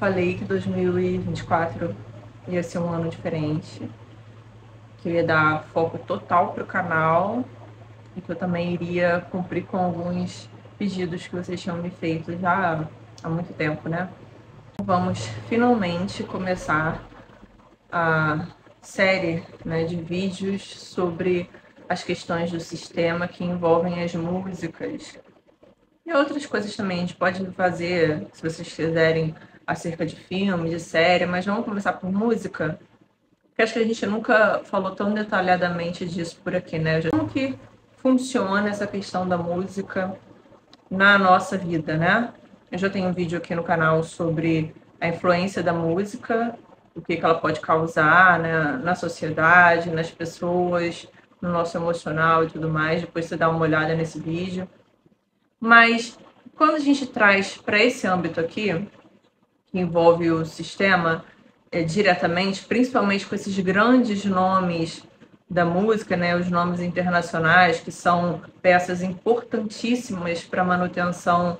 falei que 2024 ia ser um ano diferente, que eu ia dar foco total para o canal e que eu também iria cumprir com alguns pedidos que vocês tinham me feito já há muito tempo, né? Vamos finalmente começar a série, né, de vídeos sobre as questões do sistema que envolvem as músicas e outras coisas também. A gente pode fazer, se vocês quiserem, acerca de filme, de série, mas vamos começar por música, porque acho que a gente nunca falou tão detalhadamente disso por aqui, né? Como que funciona essa questão da música na nossa vida, né? Eu já tenho um vídeo aqui no canal sobre a influência da música, o que ela pode causar, né, na sociedade, nas pessoas, no nosso emocional e tudo mais. Depois você dá uma olhada nesse vídeo. Mas quando a gente traz para esse âmbito aqui, que envolve o sistema diretamente, principalmente com esses grandes nomes da música, né, os nomes internacionais, que são peças importantíssimas para a manutenção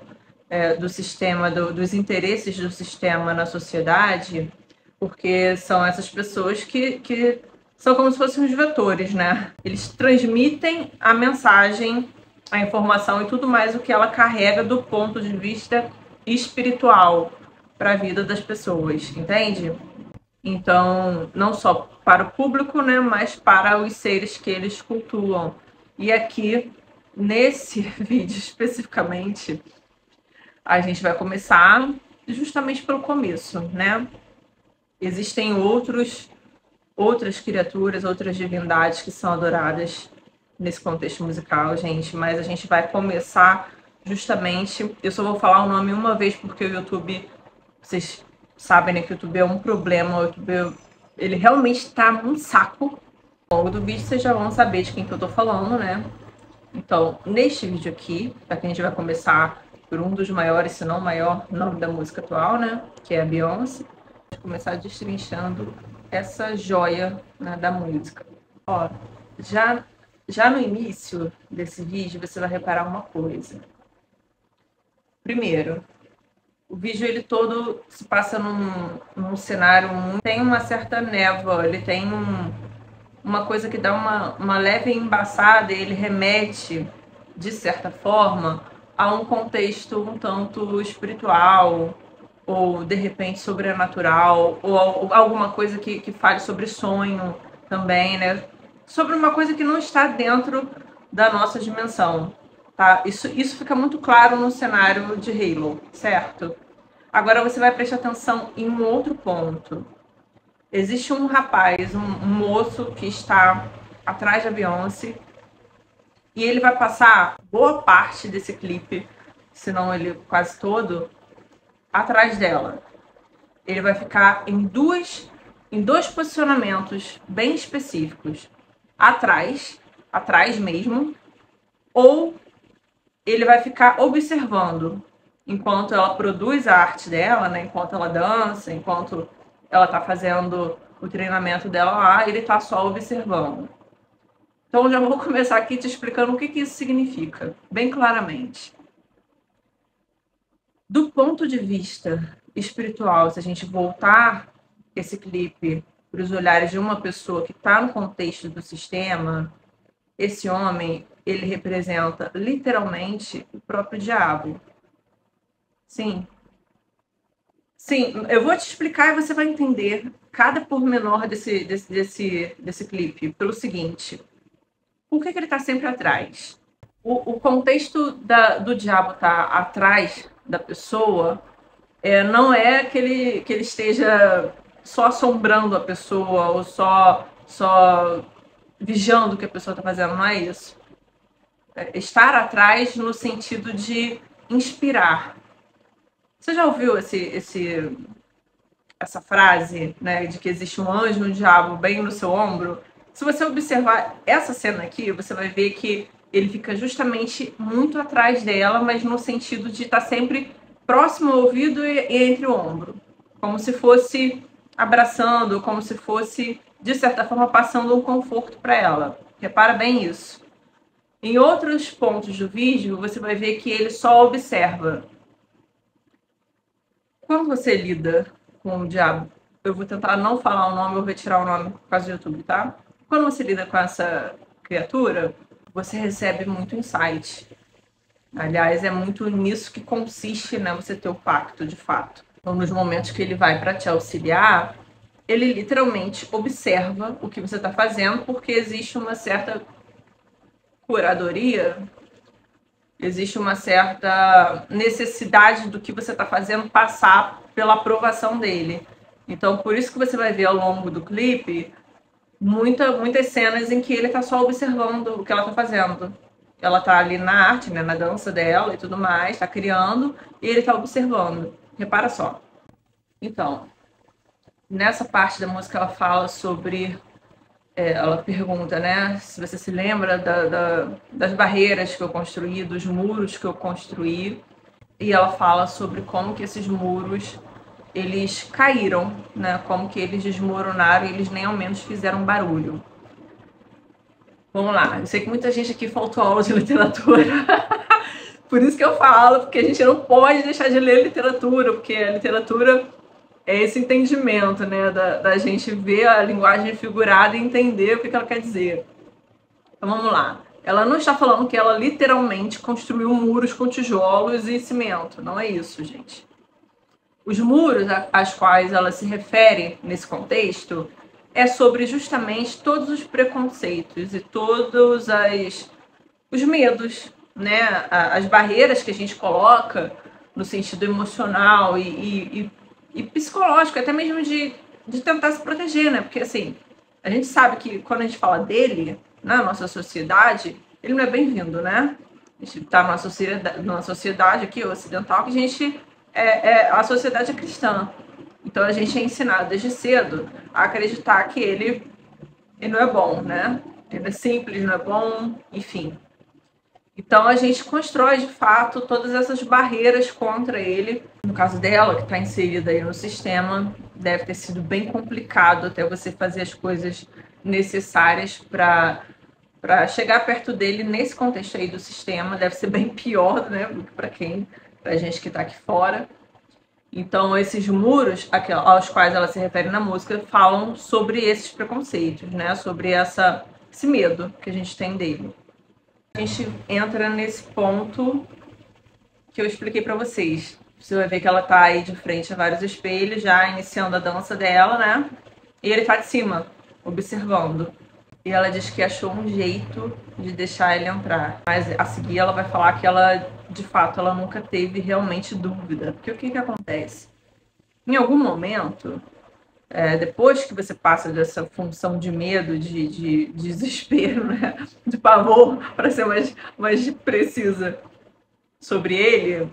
do sistema, dos interesses do sistema na sociedade, porque são essas pessoas que são como se fossem os vetores, né? Eles transmitem a mensagem, a informação e tudo mais o que ela carrega do ponto de vista espiritual para a vida das pessoas, entende? Então, não só para o público, né, mas para os seres que eles cultuam. E aqui, nesse vídeo especificamente, a gente vai começar justamente pelo começo, né? Existem outras criaturas, outras divindades que são adoradas nesse contexto musical, gente, mas a gente vai começar justamente... Eu só vou falar o nome uma vez porque o YouTube... Vocês sabem, né, que o YouTube é um problema, o YouTube, ele realmente tá um saco. Ao longo do vídeo vocês já vão saber de quem que eu tô falando, né? Então, neste vídeo aqui, aqui a gente vai começar por um dos maiores, se não o maior nome da música atual, né? Que é a Beyoncé. Vamos começar destrinchando essa joia, né, da música. Ó, já no início desse vídeo, você vai reparar uma coisa. Primeiro, o vídeo ele todo se passa num cenário, tem uma certa névoa, ele tem uma coisa que dá uma leve embaçada e ele remete, de certa forma, a um contexto um tanto espiritual, ou de repente sobrenatural, ou alguma coisa que fale sobre sonho também, né? Sobre uma coisa que não está dentro da nossa dimensão, tá? Isso fica muito claro no cenário de Halo, certo? Agora você vai prestar atenção em um outro ponto. Existe um rapaz, um moço que está atrás da Beyoncé e ele vai passar boa parte desse clipe, se não ele quase todo, atrás dela. Ele vai ficar em dois posicionamentos bem específicos. Atrás mesmo, ou ele vai ficar observando enquanto ela produz a arte dela, né? Enquanto ela dança, enquanto ela está fazendo o treinamento dela lá, ele está só observando. Então, já vou começar aqui te explicando o que isso significa, bem claramente. Do ponto de vista espiritual, se a gente voltar esse clipe para os olhares de uma pessoa que está no contexto do sistema, esse homem, ele representa literalmente o próprio diabo. Sim. Sim, eu vou te explicar e você vai entender cada pormenor desse clipe pelo seguinte. Por que ele está sempre atrás? O contexto do diabo estar atrás da pessoa não é que ele esteja só assombrando a pessoa ou só vigiando o que a pessoa está fazendo, não é isso. Estar atrás no sentido de inspirar. Você já ouviu essa frase, né, de que existe um anjo e um diabo bem no seu ombro? Se você observar essa cena aqui, você vai ver que ele fica justamente muito atrás dela, mas no sentido de estar sempre próximo ao ouvido e entre o ombro. Como se fosse abraçando, como se fosse, de certa forma, passando um conforto para ela. Repara bem isso. Em outros pontos do vídeo, você vai ver que ele só observa. Quando você lida com o diabo, eu vou tentar não falar o nome, eu vou tirar o nome por causa do YouTube, tá? Quando você lida com essa criatura, você recebe muito insight. Aliás, é muito nisso que consiste, né, você ter o pacto de fato. Então, nos momentos que ele vai para te auxiliar, ele literalmente observa o que você está fazendo, porque existe uma certa curadoria, existe uma certa necessidade do que você está fazendo passar pela aprovação dele. Então, por isso que você vai ver ao longo do clipe muitas cenas em que ele está só observando o que ela está fazendo. Ela está ali na arte, né, na dança dela e tudo mais, está criando, e ele está observando. Repara só. Então, nessa parte da música ela fala sobre... ela pergunta, né, se você se lembra das barreiras que eu construí, dos muros que eu construí, e ela fala sobre como que esses muros eles caíram, né, como que eles desmoronaram e eles nem ao menos fizeram barulho. Vamos lá, eu sei que muita gente aqui faltou aula de literatura, por isso que eu falo, porque a gente não pode deixar de ler literatura, porque a literatura é esse entendimento, né, da gente ver a linguagem figurada e entender o que ela quer dizer. Então vamos lá. Ela não está falando que ela literalmente construiu muros com tijolos e cimento. Não é isso, gente. Os muros aos quais ela se refere nesse contexto é sobre justamente todos os preconceitos e todos os medos, né, as barreiras que a gente coloca no sentido emocional e psicológico, até mesmo de tentar se proteger, né? Porque assim, a gente sabe que quando a gente fala dele na nossa sociedade, ele não é bem-vindo, né? A gente está numa sociedade aqui ocidental que a gente a sociedade é cristã. Então a gente é ensinado desde cedo a acreditar que ele não é bom, né? Ele é simples, não é bom, enfim. Então a gente constrói de fato todas essas barreiras contra ele. No caso dela, que está inserida aí no sistema, deve ter sido bem complicado até você fazer as coisas necessárias para chegar perto dele nesse contexto aí do sistema. Deve ser bem pior, né, do que para a gente que está aqui fora. Então, esses muros aos quais ela se refere na música falam sobre esses preconceitos, né? Sobre esse medo que a gente tem dele. A gente entra nesse ponto que eu expliquei para vocês. Você vai ver que ela tá aí de frente a vários espelhos, já iniciando a dança dela, né? E ele tá de cima, observando. E ela diz que achou um jeito de deixar ele entrar. Mas a seguir ela vai falar que ela, de fato, ela nunca teve realmente dúvida. Porque o que acontece? Em algum momento, depois que você passa dessa função de medo, de desespero, né? De pavor, para ser mais precisa sobre ele,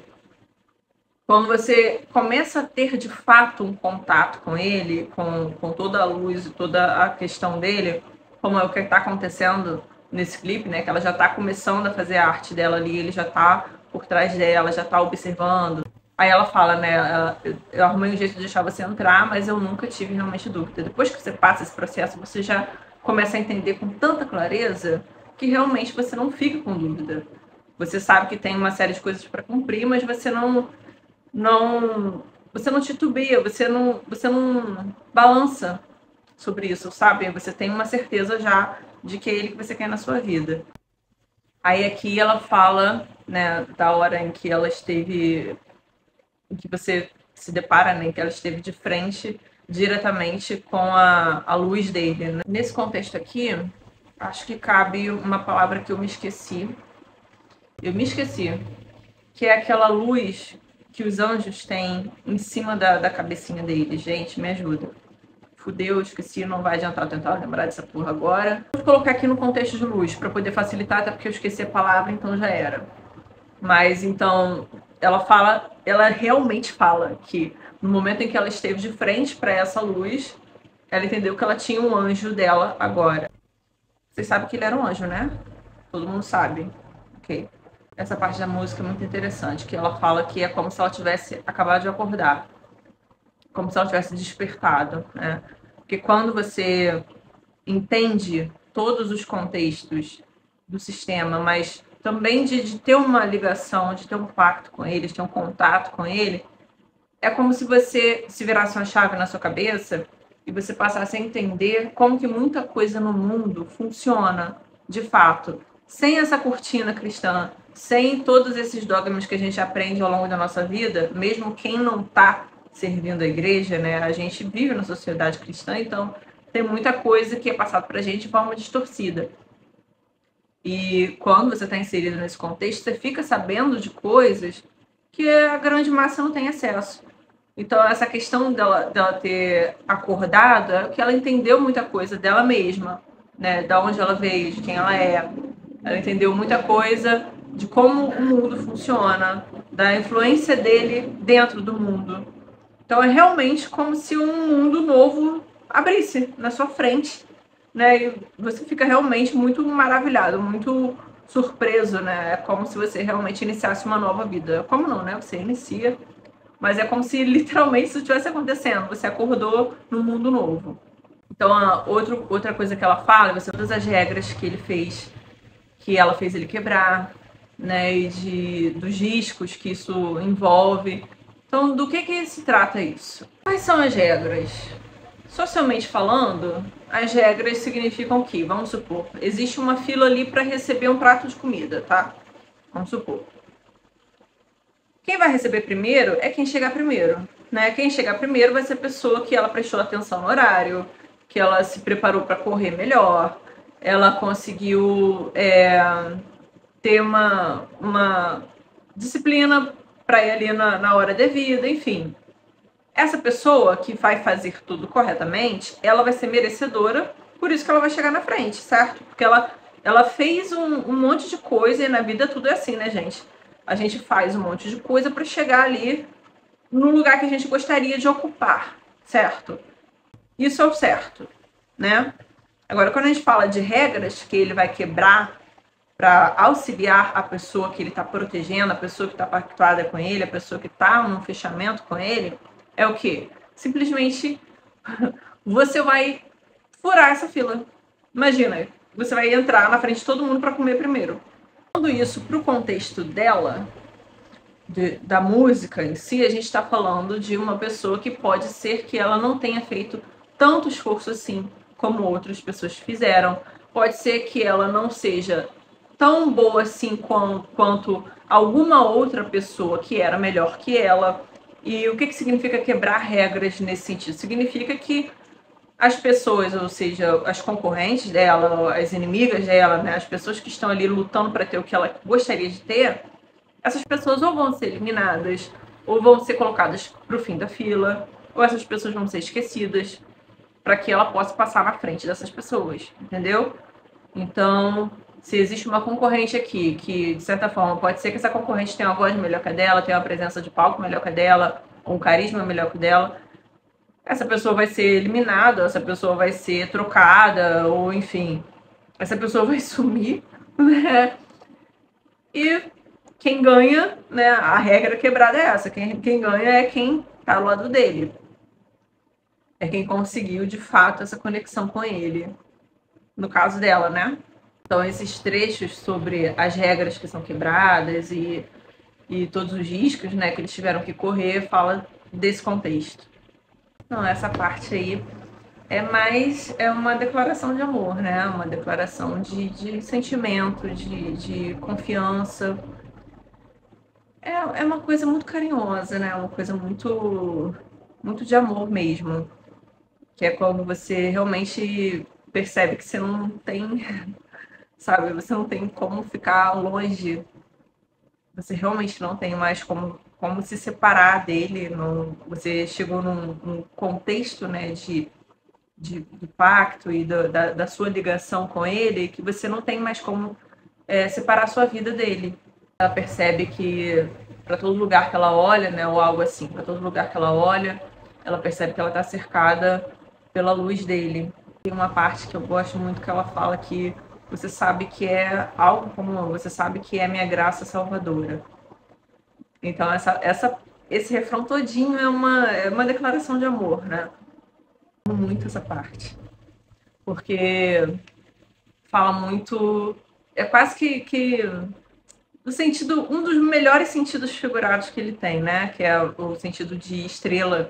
quando você começa a ter de fato um contato com ele, com toda a luz e toda a questão dele, como é o que está acontecendo nesse clipe, né? Que ela já está começando a fazer a arte dela ali, ele já está por trás dela, já está observando. Aí ela fala, né? Eu arrumei um jeito de deixar você entrar, mas eu nunca tive realmente dúvida. Depois que você passa esse processo, você já começa a entender com tanta clareza que realmente você não fica com dúvida. Você sabe que tem uma série de coisas para cumprir, mas você não titubeia, você não balança sobre isso, sabe? Você tem uma certeza já de que é ele que você quer na sua vida. Aí aqui ela fala, né, da hora em que ela esteve, em que você se depara, né, em que ela esteve de frente diretamente com a luz dele, né? Nesse contexto aqui, acho que cabe uma palavra que eu me esqueci. Que é aquela luz que os anjos têm em cima da cabecinha dele. Gente, me ajuda. Fudeu, esqueci, não vai adiantar eu tentar lembrar dessa porra agora. Vou colocar aqui no contexto de luz, para poder facilitar, até porque eu esqueci a palavra, então já era. Mas, então, ela realmente fala que no momento em que ela esteve de frente para essa luz, ela entendeu que ela tinha um anjo dela agora. Vocês sabem que ele era um anjo, né? Todo mundo sabe. Ok. Essa parte da música é muito interessante, que ela fala que é como se ela tivesse acabado de acordar, como se ela tivesse despertado, né? Porque quando você entende todos os contextos do sistema, mas também de ter uma ligação, de ter um pacto com ele, de ter um contato com ele, É como se você se virasse uma chave na sua cabeça e você passasse a entender como que muita coisa no mundo funciona de fato. Sem essa cortina cristã, sem todos esses dogmas que a gente aprende ao longo da nossa vida, mesmo quem não está servindo a igreja, né? A gente vive na sociedade cristã, então tem muita coisa que é passada para a gente de forma distorcida. E quando você está inserido nesse contexto, você fica sabendo de coisas que a grande massa não tem acesso. Então, essa questão dela ter acordado é que ela entendeu muita coisa dela mesma, né? Da onde ela veio, de quem ela é. Ela entendeu muita coisa de como o mundo funciona, da influência dele dentro do mundo. Então, é realmente como se um mundo novo abrisse na sua frente, né? E você fica realmente muito maravilhado, muito surpreso, né? É como se você realmente iniciasse uma nova vida. Como não, né? Você inicia, mas é como se literalmente isso estivesse acontecendo. Você acordou num mundo novo. Então, outra coisa que ela fala, você todas as regras que ele fez, que ela fez ele quebrar, né? E dos riscos que isso envolve. Então, do que se trata isso? Quais são as regras? Socialmente falando, as regras significam que, vamos supor, existe uma fila ali para receber um prato de comida, tá? Vamos supor. Quem vai receber primeiro é quem chegar primeiro, né? Quem chegar primeiro vai ser a pessoa que ela prestou atenção no horário, que ela se preparou para correr melhor, ela conseguiu ter uma disciplina para ir ali na hora devida, enfim. Essa pessoa que vai fazer tudo corretamente, ela vai ser merecedora, por isso que ela vai chegar na frente, certo? Porque ela fez um monte de coisa e na vida tudo é assim, né, gente? A gente faz um monte de coisa para chegar ali no lugar que a gente gostaria de ocupar, certo? Isso é o certo, né? Agora, quando a gente fala de regras que ele vai quebrar para auxiliar a pessoa que ele está protegendo, a pessoa que está pactuada com ele, a pessoa que está num fechamento com ele, é o quê? Simplesmente você vai furar essa fila. Imagina, você vai entrar na frente de todo mundo para comer primeiro. Tudo isso para o contexto dela, da música em si, a gente está falando de uma pessoa que pode ser que ela não tenha feito tanto esforço assim como outras pessoas fizeram. Pode ser que ela não seja tão boa assim quanto alguma outra pessoa que era melhor que ela. E o que significa quebrar regras nesse sentido? Significa que as pessoas, ou seja, as concorrentes dela, as inimigas dela, né, as pessoas que estão ali lutando para ter o que ela gostaria de ter, essas pessoas ou vão ser eliminadas, ou vão ser colocadas para o fim da fila, ou essas pessoas vão ser esquecidas, para que ela possa passar na frente dessas pessoas, entendeu? Então, se existe uma concorrente aqui, que de certa forma pode ser que essa concorrente tenha uma voz melhor que a dela, tenha uma presença de palco melhor que a dela, ou um carisma melhor que o dela, essa pessoa vai ser eliminada, essa pessoa vai ser trocada, ou enfim, essa pessoa vai sumir, né? E quem ganha, né? A regra quebrada é essa: quem ganha é quem tá ao lado dele, é quem conseguiu de fato essa conexão com ele, no caso dela, né? Então, esses trechos sobre as regras que são quebradas e todos os riscos, né, que eles tiveram que correr, fala desse contexto. Não, essa parte aí é uma declaração de amor, né? Uma declaração de sentimento, de confiança. É uma coisa muito carinhosa, né? Uma coisa muito de amor mesmo. Que é quando você realmente percebe que você não tem, sabe? Você não tem como ficar longe. Você realmente não tem mais como se separar dele. Não, você chegou num contexto, né, do pacto e da sua ligação com ele, que você não tem mais como separar a sua vida dele. Ela percebe que para todo lugar que ela olha, né, ou algo assim, para todo lugar que ela olha, ela percebe que ela está cercada pela luz dele. Tem uma parte que eu gosto muito que ela fala que você sabe que é algo comum, você sabe que é minha graça salvadora. Então esse refrão todinho é uma declaração de amor, né? Eu amo muito essa parte. Porque fala muito. É quase que no sentido, um dos melhores sentidos figurados que ele tem, né? Que é o sentido de estrela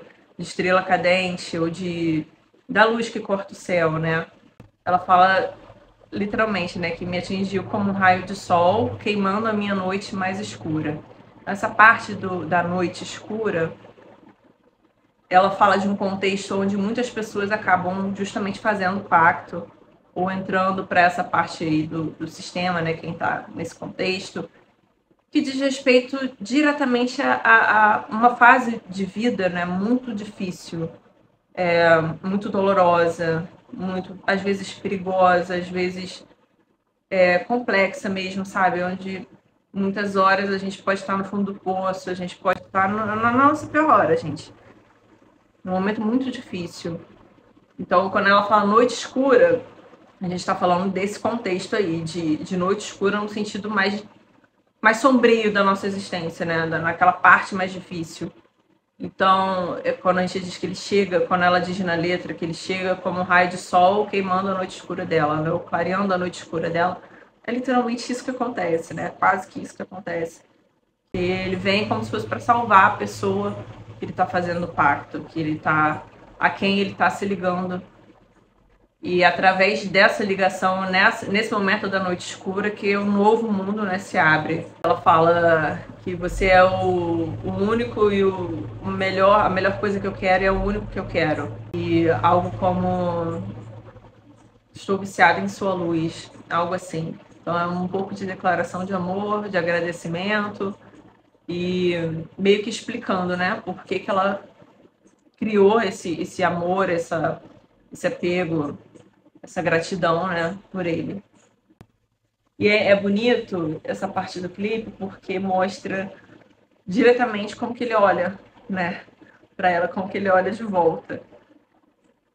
cadente, ou da luz que corta o céu, né? Ela fala literalmente, né, que me atingiu como um raio de sol, queimando a minha noite mais escura. Essa parte da noite escura, ela fala de um contexto onde muitas pessoas acabam justamente fazendo pacto ou entrando para essa parte aí do sistema, né, quem está nesse contexto, que diz respeito diretamente a uma fase de vida, né, muito difícil, muito dolorosa, muito, às vezes perigosa, às vezes complexa mesmo, sabe? Onde muitas horas a gente pode estar no fundo do poço, a gente pode estar na nossa pior hora, gente. Num momento muito difícil. Então, quando ela fala noite escura, a gente está falando desse contexto aí, de noite escura no sentido mais sombrio da nossa existência, né? Naquela parte mais difícil. Então, quando a gente diz que ele chega, quando ela diz na letra que ele chega como um raio de sol queimando a noite escura dela, né? Ou clareando a noite escura dela, é literalmente isso que acontece, né? Quase que isso que acontece. Ele vem como se fosse para salvar a pessoa que ele está fazendo o pacto, a quem ele está se ligando. E através dessa ligação, nesse momento da noite escura, que um novo mundo, né, se abre. Ela fala que você é o único e a melhor coisa que eu quero é o único que eu quero. E algo como estou viciada em sua luz, algo assim. Então é um pouco de declaração de amor, de agradecimento e meio que explicando, né, por que ela criou esse amor, esse apego, essa gratidão, né, por ele. E é bonito essa parte do clipe porque mostra diretamente como que ele olha, né, para ela, como que ele olha de volta.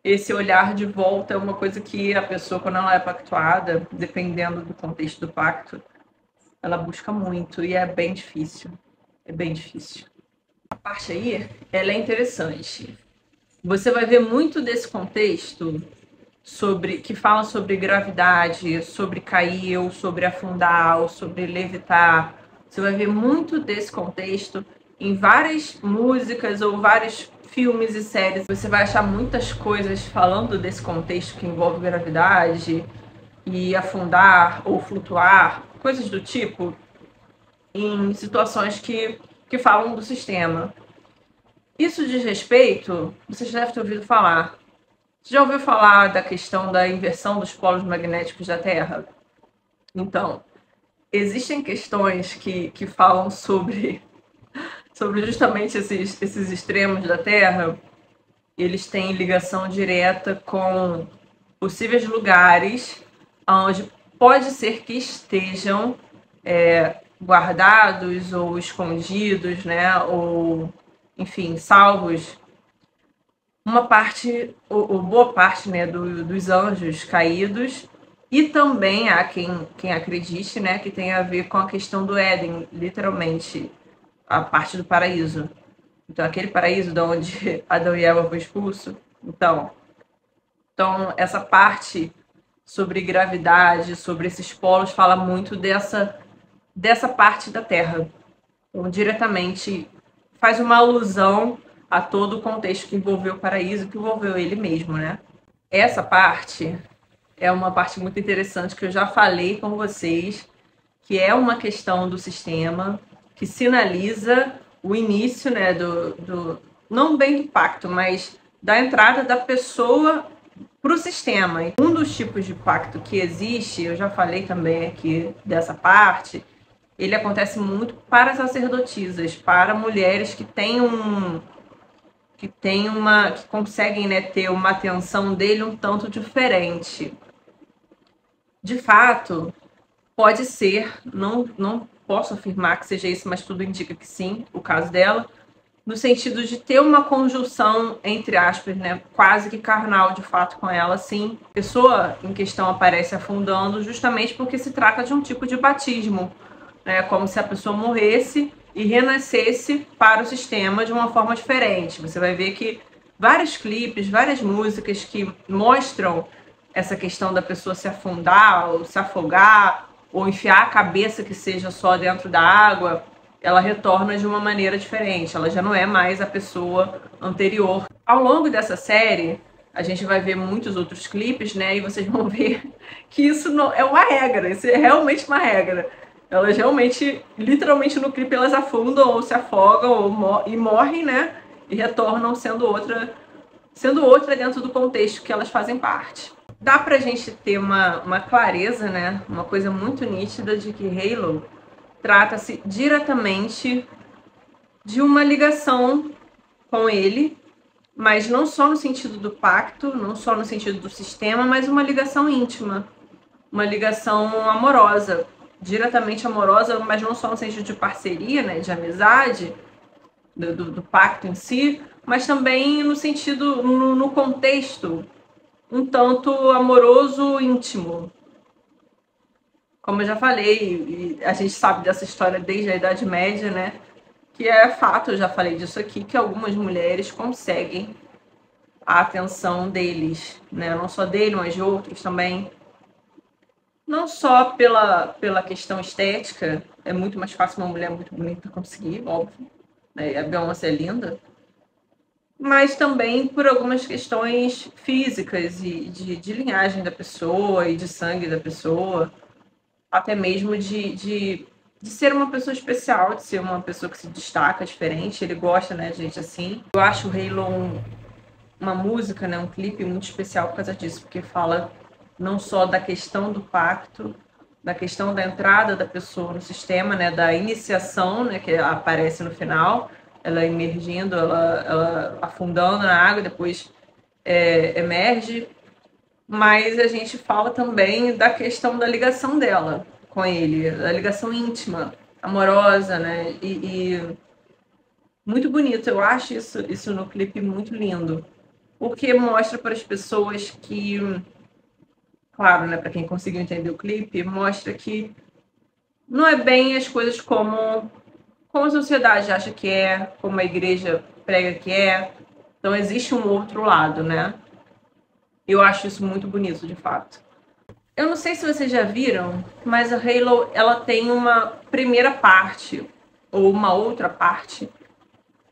Esse olhar de volta é uma coisa que a pessoa, quando ela é pactuada, dependendo do contexto do pacto, ela busca muito e é bem difícil. É bem difícil. A parte aí, ela é interessante. Você vai ver muito desse contexto que fala sobre gravidade, sobre cair, ou sobre afundar, ou sobre levitar. Você vai ver muito desse contexto em várias músicas ou vários filmes e séries. Você vai achar muitas coisas falando desse contexto que envolve gravidade e afundar ou flutuar, coisas do tipo, em situações que falam do sistema. Isso diz respeito, você já deve ter ouvido falar. Você já ouviu falar da questão da inversão dos polos magnéticos da Terra? Então, existem questões que falam sobre justamente esses extremos da Terra. Eles têm ligação direta com possíveis lugares onde pode ser que estejam guardados ou escondidos, né? Ou, enfim, salvos uma parte, ou boa parte, né, dos anjos caídos, e também há quem acredite, né, que tem a ver com a questão do Éden, literalmente, a parte do paraíso. Então, aquele paraíso de onde Adão e Eva foi expulso. Então, essa parte sobre gravidade, sobre esses polos, fala muito dessa parte da Terra. Então, diretamente faz uma alusão a todo o contexto que envolveu o paraíso, que envolveu ele mesmo, né? Essa parte é uma parte muito interessante que eu já falei com vocês, que é uma questão do sistema que sinaliza o início, né, não bem do pacto, mas da entrada da pessoa para o sistema. Um dos tipos de pacto que existe, eu já falei também aqui dessa parte, ele acontece muito para sacerdotisas, para mulheres que conseguem, né, ter uma atenção dele um tanto diferente. De fato, pode ser, não posso afirmar que seja isso, mas tudo indica que sim, o caso dela, no sentido de ter uma conjunção, entre aspas, né, quase que carnal de fato com ela, sim. A pessoa em questão aparece afundando justamente porque se trata de um tipo de batismo, né, como se a pessoa morresse e renascesse para o sistema de uma forma diferente. Você vai ver que vários clipes, várias músicas que mostram essa questão da pessoa se afundar ou se afogar ou enfiar a cabeça que seja só dentro da água, ela retorna de uma maneira diferente, ela já não é mais a pessoa anterior. Ao longo dessa série, a gente vai ver muitos outros clipes, né? E vocês vão ver que isso não é uma regra, isso é realmente uma regra. Elas realmente, literalmente no clipe, elas afundam ou se afogam e morrem, né? E retornam sendo outra dentro do contexto que elas fazem parte. Dá pra gente ter uma clareza, né? Uma coisa muito nítida de que Halo trata-se diretamente de uma ligação com ele, mas não só no sentido do pacto, não só no sentido do sistema, mas uma ligação íntima, uma ligação amorosa, diretamente amorosa, mas não só no sentido de parceria, né, de amizade, do pacto em si, mas também no sentido, no contexto, um tanto amoroso, íntimo. Como eu já falei, e a gente sabe dessa história desde a Idade Média, né, que é fato, eu já falei disso aqui, que algumas mulheres conseguem a atenção deles, né? Não só dele, mas de outros também. Não só pela questão estética, é muito mais fácil uma mulher muito bonita conseguir, óbvio, né? A Beyoncé é linda, mas também por algumas questões físicas e de linhagem da pessoa e de sangue da pessoa, até mesmo de ser uma pessoa especial, de ser uma pessoa que se destaca, diferente. Ele gosta, né, de gente assim. Eu acho o Halo uma música, né, um clipe muito especial por causa disso, porque fala não só da questão do pacto, da questão da entrada da pessoa no sistema, né, da iniciação, né, que aparece no final, ela emergindo, ela afundando na água, depois emerge, mas a gente fala também da questão da ligação dela com ele, da ligação íntima, amorosa, né, e muito bonito. Eu acho isso no clipe muito lindo, porque mostra para as pessoas que, claro, né, para quem conseguiu entender o clipe, mostra que não é bem as coisas como a sociedade acha que é, como a igreja prega que é. Então existe um outro lado, né? Eu acho isso muito bonito, de fato. Eu não sei se vocês já viram, mas a Halo, ela tem uma primeira parte, ou uma outra parte,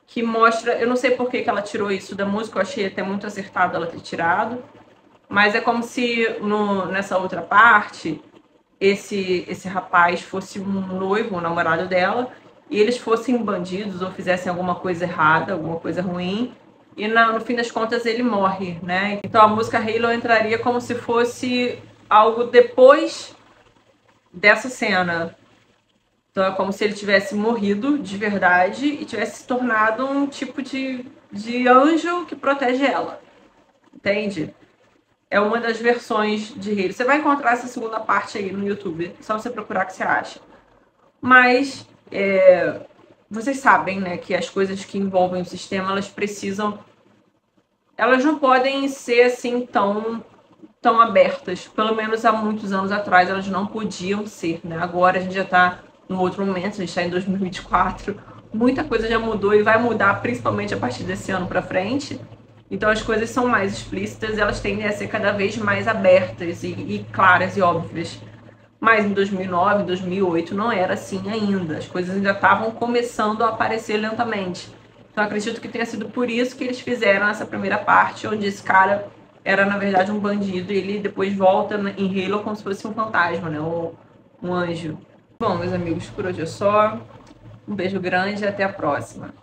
que mostra... Eu não sei por que ela tirou isso da música, eu achei até muito acertado ela ter tirado, mas é como se nessa outra parte, esse rapaz fosse um noivo, um namorado dela, e eles fossem bandidos ou fizessem alguma coisa errada, alguma coisa ruim, e no fim das contas ele morre, né? Então a música Halo entraria como se fosse algo depois dessa cena. Então é como se ele tivesse morrido de verdade e tivesse se tornado um tipo de anjo que protege ela. Entende? É uma das versões de Halo. Você vai encontrar essa segunda parte aí no YouTube. É só você procurar que você acha. Mas vocês sabem, né, que as coisas que envolvem o sistema, elas não podem ser assim tão abertas. Pelo menos há muitos anos atrás elas não podiam ser, né? Agora a gente já está num outro momento, a gente está em 2024. Muita coisa já mudou e vai mudar, principalmente a partir desse ano para frente. Então as coisas são mais explícitas, elas tendem a ser cada vez mais abertas e claras e óbvias. Mas em 2009, 2008 não era assim ainda. As coisas ainda estavam começando a aparecer lentamente. Então acredito que tenha sido por isso que eles fizeram essa primeira parte, onde esse cara era na verdade um bandido e ele depois volta em Halo como se fosse um fantasma, né? Ou um anjo. Bom, meus amigos, por hoje é só. Um beijo grande e até a próxima.